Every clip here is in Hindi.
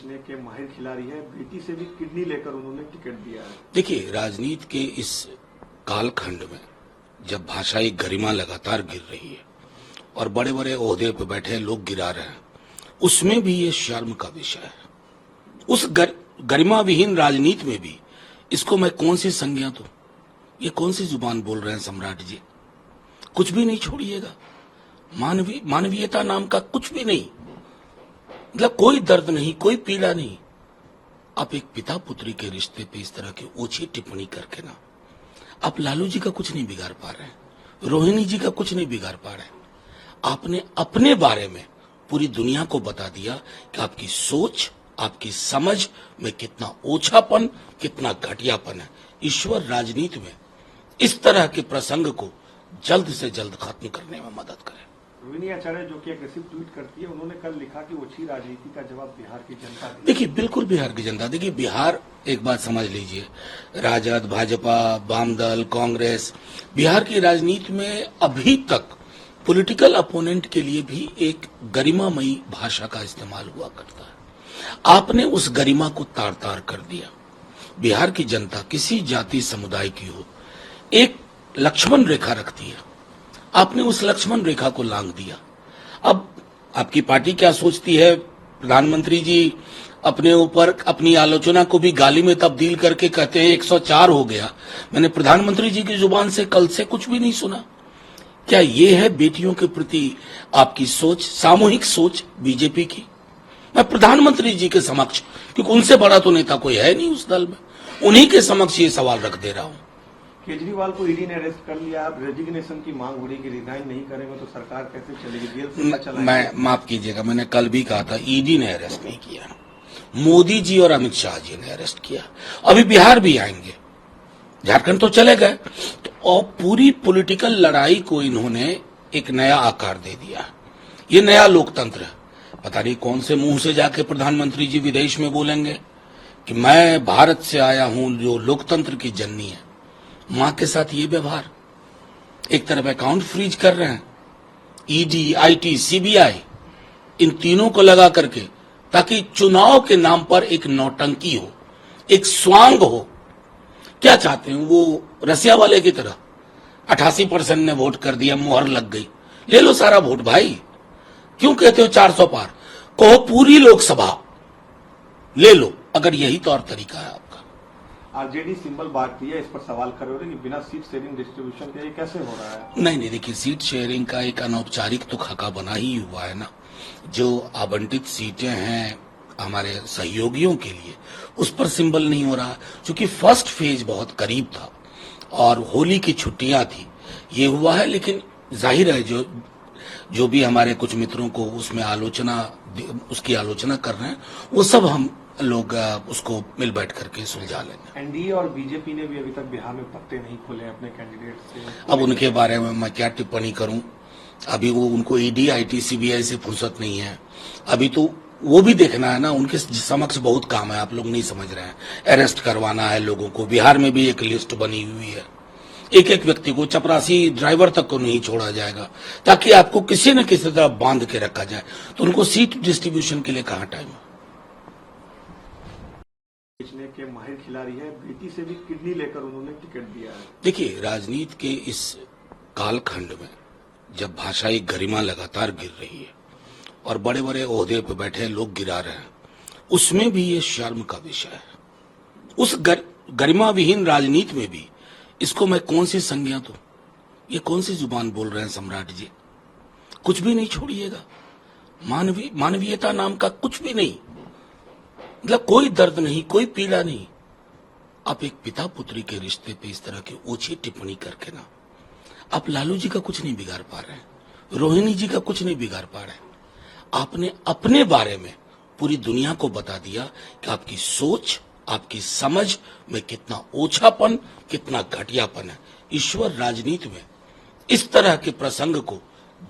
बेचने के माहिर खिलाड़ी है, बेटी से भी किडनी लेकर उन्होंने टिकट दिया है। देखिए, राजनीति के इस कालखंड में जब भाषाई गरिमा लगातार गिर रही है और बड़े बड़े ओहदे पे बैठे लोग गिरा रहे हैं, उसमें भी ये शर्म का विषय है। उस गरिमा विहीन राजनीति में भी इसको मैं कौन सी संज्ञा दूं? ये कौन सी जुबान बोल रहे हैं सम्राट जी? कुछ भी नहीं छोड़िएगा, मानवीयता नाम का कुछ भी नहीं, मतलब कोई दर्द नहीं, कोई पीड़ा नहीं। आप एक पिता पुत्री के रिश्ते पे इस तरह की ओछी टिप्पणी करके ना, आप लालू जी का कुछ नहीं बिगाड़ पा रहे हैं, रोहिणी जी का कुछ नहीं बिगाड़ पा रहे हैं। आपने अपने बारे में पूरी दुनिया को बता दिया कि आपकी सोच, आपकी समझ में कितना ओछापन, कितना घटियापन है। ईश्वर राजनीति में इस तरह के प्रसंग को जल्द से जल्द खत्म करने में मदद करे। रोहिणी आचार्य जो कि एग्रेसिव ट्वीट करती है, उन्होंने कल लिखा कि ओछी राजनीति का जवाब बिहार की जनता देगी। देखिए, बिल्कुल बिहार की जनता, देखिए बिहार, एक बात समझ लीजिए, राजद, भाजपा, वामदल, कांग्रेस, बिहार की राजनीति में अभी तक पॉलिटिकल अपोनेंट के लिए भी एक गरिमामयी भाषा का इस्तेमाल हुआ करता है। आपने उस गरिमा को तार तार कर दिया। बिहार की जनता किसी जाति समुदाय की हो, एक लक्ष्मण रेखा रखती है, आपने उस लक्ष्मण रेखा को लांघ दिया। अब आपकी पार्टी क्या सोचती है? प्रधानमंत्री जी अपने ऊपर अपनी आलोचना को भी गाली में तब्दील करके कहते हैं 104 हो गया। मैंने प्रधानमंत्री जी की जुबान से कल से कुछ भी नहीं सुना। क्या ये है बेटियों के प्रति आपकी सोच, सामूहिक सोच बीजेपी की? मैं प्रधानमंत्री जी के समक्ष, क्योंकि उनसे बड़ा तो नेता कोई है नहीं उस दल में, उन्हीं के समक्ष ये सवाल रख दे रहा हूं। केजरीवाल को ईडी ने अरेस्ट कर लिया, अब रेजिग्नेशन की मांग हो रही कि रिजाइन नहीं करेंगे तो सरकार कैसे चलेगी? जेल से चलाएंगे? मैं माफ कीजिएगा, मैंने कल भी कहा था, ईडी ने अरेस्ट नहीं किया, मोदी जी और अमित शाह जी ने अरेस्ट किया। अभी बिहार भी आएंगे, झारखंड तो चले गए, तो और पूरी पॉलिटिकल लड़ाई को इन्होंने एक नया आकार दे दिया। ये नया लोकतंत्र है। पता नहीं कौन से मुंह से जाके प्रधानमंत्री जी विदेश में बोलेंगे कि मैं भारत से आया हूं जो लोकतंत्र की जननी है। मां के साथ ये व्यवहार, एक तरफ अकाउंट फ्रीज कर रहे हैं, ईडी, आईटी, सीबीआई, इन तीनों को लगा करके, ताकि चुनाव के नाम पर एक नौटंकी हो, एक स्वांग हो। क्या चाहते हैं वो? रसिया वाले की तरह 88% ने वोट कर दिया, मुहर लग गई, ले लो सारा वोट भाई। क्यों कहते हो 400 पार? कहो पूरी लोकसभा ले लो, अगर यही तौर तरीका है आपका। आरजेडी सिंबल बांटती है, इस पर सवाल कर रहे हो कि बिना सीट शेयरिंग डिस्ट्रीब्यूशन के ये कैसे हो रहा है? नहीं, देखिए, सीट शेयरिंग का एक अनौपचारिक तो खाका बना ही हुआ है ना। जो आवंटित सीटें हैं हमारे सहयोगियों के लिए, उस पर सिंबल नहीं हो रहा, क्योंकि फर्स्ट फेज बहुत करीब था और होली की छुट्टियां थी, ये हुआ है। लेकिन जाहिर है जो भी हमारे कुछ मित्रों को उसमें उसकी आलोचना कर रहे हैं, वो सब हम लोग उसको मिल बैठ करके सुलझा लेंगे। एनडीए और बीजेपी ने भी अभी तक बिहार में पत्ते नहीं खोले अपने कैंडिडेट से। अब उनके बारे में मैं क्या टिप्पणी करूं? अभी वो उनको ईडी, आईटी, सीबीआई से फुर्सत नहीं है। अभी तो वो भी देखना है ना, उनके समक्ष बहुत काम है, आप लोग नहीं समझ रहे हैं। अरेस्ट करवाना है लोगों को। बिहार में भी एक लिस्ट बनी हुई है, एक एक व्यक्ति को, चपरासी ड्राइवर तक को नहीं छोड़ा जाएगा, ताकि आपको किसी न किसी तरह बांध के रखा जाए। तो उनको सीट डिस्ट्रीब्यूशन के लिए कहाँ टाइम है? बेचने के माहिर खिलाड़ी है, बेटी से भी किडनी लेकर उन्होंने टिकट दिया है। देखिए, राजनीति के इस कालखंड में जब भाषाई गरिमा लगातार गिर रही है और बड़े बड़े ओहदे पे बैठे लोग गिरा रहे हैं, उसमें भी ये शर्म का विषय है। उस गरिमा विहीन राजनीति में भी इसको मैं कौन सी संज्ञा दूं? ये कौन सी जुबान बोल रहे हैं सम्राट जी? कुछ भी नहीं छोड़िएगा, मानवीयता नाम का कुछ भी नहीं, मतलब कोई दर्द नहीं, कोई पीड़ा नहीं। आप एक पिता पुत्री के रिश्ते पे इस तरह की ओछी टिप्पणी करके ना, आप लालू जी का कुछ नहीं बिगाड़ पा रहे हैं, रोहिणी जी का कुछ नहीं बिगाड़ पा रहे हैं। आपने अपने बारे में पूरी दुनिया को बता दिया कि आपकी सोच, आपकी समझ में कितना ओछापन, कितना घटियापन है। ईश्वर राजनीति में इस तरह के प्रसंग को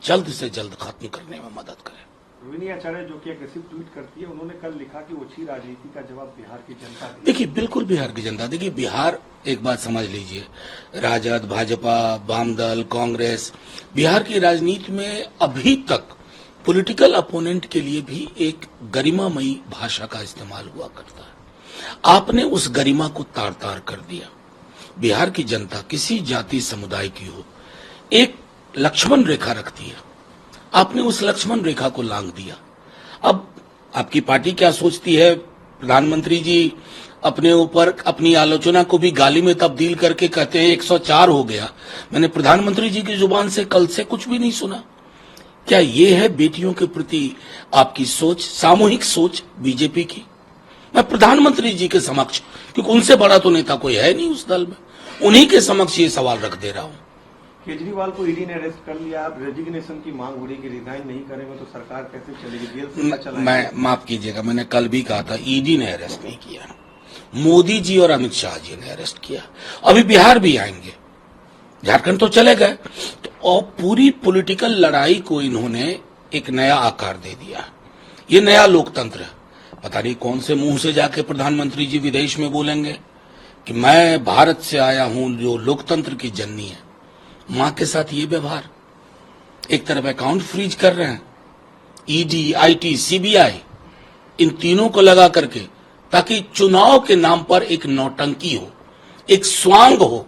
जल्द से जल्द खत्म करने में मदद करे। रोहिणी आचार्य जो कि एग्रेसिव ट्वीट करती है, उन्होंने कल लिखा कि ओछी राजनीति का जवाब बिहार की जनता देगी। देखिए, बिल्कुल बिहार की जनता, देखिए बिहार, एक बात समझ लीजिए, राजद, भाजपा, वामदल, कांग्रेस, बिहार की राजनीति में अभी तक पॉलिटिकल अपोनेंट के लिए भी एक गरिमामयी भाषा का इस्तेमाल हुआ करता है। आपने उस गरिमा को तार तार कर दिया। बिहार की जनता किसी जाति समुदाय की हो, एक लक्ष्मण रेखा रखती है, आपने उस लक्ष्मण रेखा को लांघ दिया। अब आपकी पार्टी क्या सोचती है, प्रधानमंत्री जी अपने ऊपर अपनी आलोचना को भी गाली में तब्दील करके कहते हैं 104 हो गया। मैंने प्रधानमंत्री जी की जुबान से कल से कुछ भी नहीं सुना। क्या ये है बेटियों के प्रति आपकी सोच, सामूहिक सोच बीजेपी की? मैं प्रधानमंत्री जी के समक्ष, क्योंकि उनसे बड़ा तो नेता कोई है नहीं उस दल में, उन्हीं के समक्ष ये सवाल रख दे रहा हूं। केजरीवाल को ईडी ने अरेस्ट कर लिया, आप रेजिग्नेशन की मांग हो रही कि रिजाइन नहीं करेंगे तो सरकार कैसे चलेगी, जेल से क्या चलाएंगे? मैं माफ कीजिएगा, मैंने कल भी कहा था ईडी ने अरेस्ट नहीं किया, मोदी जी और अमित शाह जी ने अरेस्ट किया। अभी बिहार भी आएंगे, झारखंड तो चले गए, तो और पूरी पॉलिटिकल लड़ाई को इन्होंने एक नया आकार दे दिया। ये नया लोकतंत्र है। पता नहीं कौन से मुंह से जाके प्रधानमंत्री जी विदेश में बोलेंगे कि मैं भारत से आया हूं जो लोकतंत्र की जननी है। मां के साथ ये व्यवहार, एक तरफ अकाउंट फ्रीज कर रहे हैं, ईडी, आईटी, सीबीआई, इन तीनों को लगा करके, ताकि चुनाव के नाम पर एक नौटंकी हो, एक स्वांग हो।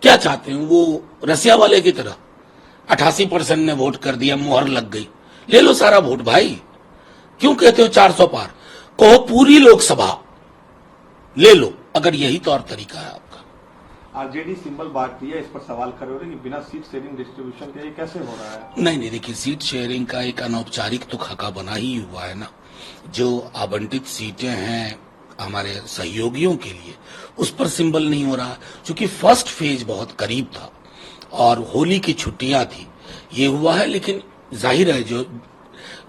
क्या चाहते हैं वो? रसिया वाले की तरह 88% ने वोट कर दिया, मुहर लग गई, ले लो सारा वोट भाई। क्यों कहते हो 400 पार? कहो पूरी लोकसभा ले लो, अगर यही तौर तरीका है आपका। आरजेडी सिंबल बांट दिया, इस पर सवाल कर रहे हो कि बिना सीट शेयरिंग डिस्ट्रीब्यूशन के ये कैसे हो रहा है? नहीं, देखिए, सीट शेयरिंग का एक अनौपचारिक तो खाका बना ही हुआ है ना। जो आवंटित सीटें हैं हमारे सहयोगियों के लिए, उस पर सिंबल नहीं हो रहा, क्योंकि फर्स्ट फेज बहुत करीब था और होली की छुट्टियां थी, ये हुआ है। लेकिन जाहिर है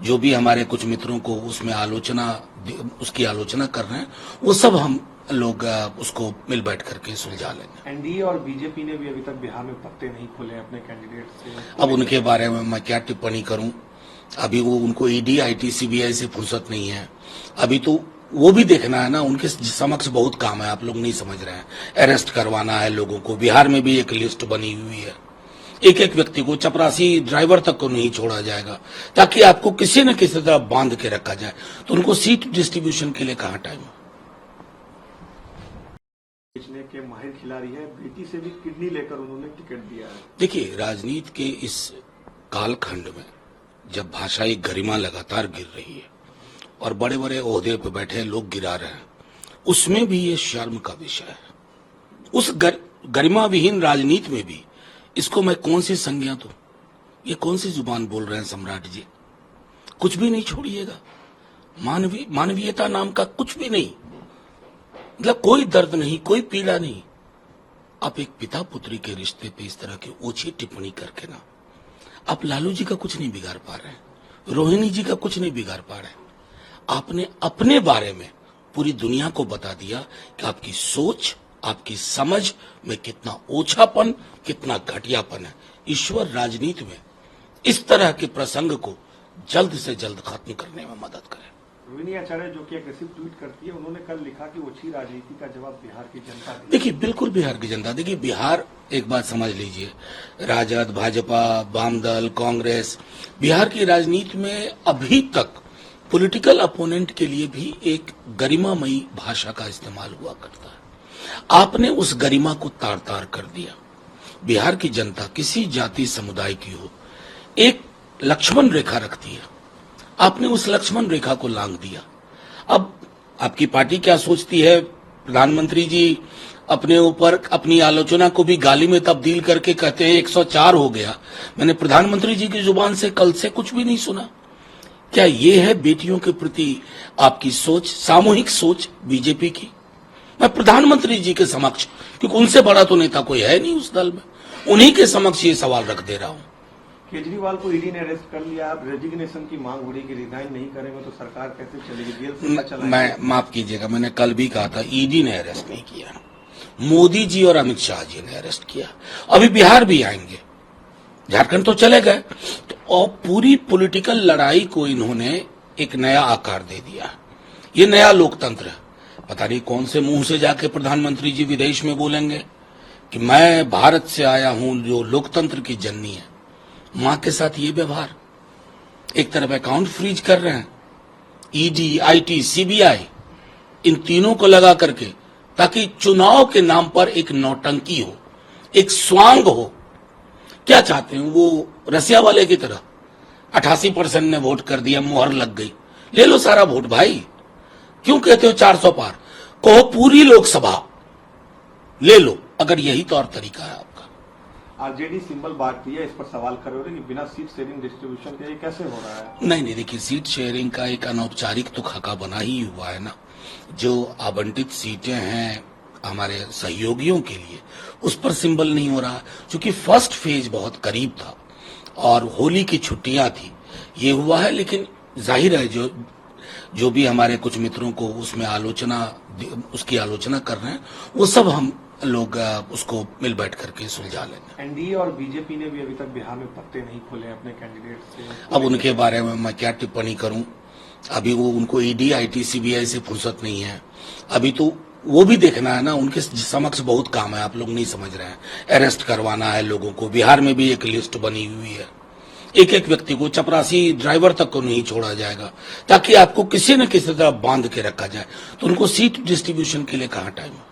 जो भी हमारे कुछ मित्रों को उसमें उसकी आलोचना कर रहे हैं, वो सब हम लोग उसको मिल बैठ करके सुलझा लेंगे। एनडीए और बीजेपी ने भी अभी तक बिहार में पत्ते नहीं खोले अपने कैंडिडेट से। अब उनके बारे में मैं क्या टिप्पणी करूं? अभी वो उनको ईडी, आईटी, सीबीआई से फुर्सत नहीं है। अभी तो वो भी देखना है ना, उनके समक्ष बहुत काम है, आप लोग नहीं समझ रहे हैं। अरेस्ट करवाना है लोगों को। बिहार में भी एक लिस्ट बनी हुई है, एक एक व्यक्ति को, चपरासी ड्राइवर तक को नहीं छोड़ा जाएगा, ताकि आपको किसी न किसी तरह बांध के रखा जाए। तो उनको सीट डिस्ट्रीब्यूशन के लिए कहाँ टाइम है? बेचने के माहिर खिलाड़ी है, बेटी से भी किडनी लेकर उन्होंने टिकट दिया है। देखिए, राजनीति के इस कालखंड में जब भाषाई गरिमा लगातार गिर रही है और बड़े बड़े ओहदे पर बैठे लोग गिरा रहे हैं, उसमें भी ये शर्म का विषय है। उस गरिमा विहीन राजनीति में भी इसको मैं कौन सी संज्ञा दूं? ये कौन सी जुबान बोल रहे हैं सम्राट जी? कुछ भी नहीं छोड़िएगा, मानवीयता नाम का कुछ भी नहीं, मतलब कोई दर्द नहीं, कोई पीड़ा नहीं। आप एक पिता पुत्री के रिश्ते पे इस तरह की ओछी टिप्पणी करके ना, आप लालू जी का कुछ नहीं बिगाड़ पा रहे हैं, रोहिणी जी का कुछ नहीं बिगाड़ पा रहे हैं। आपने अपने बारे में पूरी दुनिया को बता दिया कि आपकी सोच, आपकी समझ में कितना ओछापन, कितना घटियापन है। ईश्वर राजनीति में इस तरह के प्रसंग को जल्द से जल्द खत्म करने में मदद करे। रोहिणी आचार्य जो कि एग्रेसिव ट्वीट करती है, उन्होंने कल लिखा कि ओछी राजनीति का जवाब बिहार की जनता देगी। देखिए, बिल्कुल बिहार की जनता, देखिए बिहार, एक बात समझ लीजिए, राजद, भाजपा, वामदल, कांग्रेस, बिहार की राजनीति में अभी तक पॉलिटिकल अपोनेंट के लिए भी एक गरिमामयी भाषा का इस्तेमाल हुआ करता है। आपने उस गरिमा को तार तार कर दिया। बिहार की जनता किसी जाति समुदाय की हो, एक लक्ष्मण रेखा रखती है, आपने उस लक्ष्मण रेखा को लांघ दिया। अब आपकी पार्टी क्या सोचती है, प्रधानमंत्री जी अपने ऊपर अपनी आलोचना को भी गाली में तब्दील करके कहते हैं 104 हो गया। मैंने प्रधानमंत्री जी की जुबान से कल से कुछ भी नहीं सुना। क्या ये है बेटियों के प्रति आपकी सोच, सामूहिक सोच बीजेपी की? मैं प्रधानमंत्री जी के समक्ष, क्योंकि उनसे बड़ा तो नेता कोई है नहीं उस दल में, उन्हीं के समक्ष ये सवाल रख दे रहा हूं। केजरीवाल को ईडी ने अरेस्ट कर लिया, आप रेजिग्नेशन की मांग हो रही कि रिजाइन नहीं करेंगे तो सरकार कैसे चलेगी, जेल से क्या चलाएंगे? मैं माफ कीजिएगा, मैंने कल भी कहा था ईडी ने अरेस्ट नहीं किया, मोदी जी और अमित शाह जी ने अरेस्ट किया। अभी बिहार भी आएंगे, झारखंड तो चले गए, तो और पूरी पॉलिटिकल लड़ाई को इन्होंने एक नया आकार दे दिया। ये नया लोकतंत्र है। पता नहीं कौन से मुंह से जाके प्रधानमंत्री जी विदेश में बोलेंगे कि मैं भारत से आया हूं जो लोकतंत्र की जननी है। मां के साथ ये व्यवहार, एक तरफ अकाउंट फ्रीज कर रहे हैं, ईडी, आईटी, सीबीआई, इन तीनों को लगा करके, ताकि चुनाव के नाम पर एक नौटंकी हो, एक स्वांग हो। क्या चाहते हैं वो? रसिया वाले की तरह 88% ने वोट कर दिया, मुहर लग गई, ले लो सारा वोट भाई। क्यों कहते हो 400 पार? कहो पूरी लोकसभा ले लो, अगर यही तौर तरीका है आपका। आरजेडी सिंबल बांटती है, इस पर सवाल कर रहे हो कि बिना सीट शेयरिंग डिस्ट्रीब्यूशन के ये कैसे हो रहा है? नहीं, देखिए, सीट शेयरिंग का एक अनौपचारिक तो खाका बना ही हुआ है ना। जो आवंटित सीटें हैं हमारे सहयोगियों के लिए, उस पर सिंबल नहीं हो रहा, क्योंकि फर्स्ट फेज बहुत करीब था और होली की छुट्टियां थी, ये हुआ है। लेकिन जाहिर है जो भी हमारे कुछ मित्रों को उसमें उसकी आलोचना कर रहे हैं, वो सब हम लोग उसको मिल बैठ करके सुलझा लेंगे। एनडीए और बीजेपी ने भी अभी तक बिहार में पत्ते नहीं खोले अपने कैंडिडेट से। अब उनके बारे में मैं क्या टिप्पणी करूं? अभी वो उनको ईडी, आईटी, सीबीआई से फुर्सत नहीं है। अभी तो वो भी देखना है ना, उनके समक्ष बहुत काम है, आप लोग नहीं समझ रहे हैं। अरेस्ट करवाना है लोगों को। बिहार में भी एक लिस्ट बनी हुई है, एक एक व्यक्ति को, चपरासी ड्राइवर तक को नहीं छोड़ा जाएगा, ताकि आपको किसी न किसी तरह बांध के रखा जाए। तो उनको सीट डिस्ट्रीब्यूशन के लिए कहाँ टाइम है?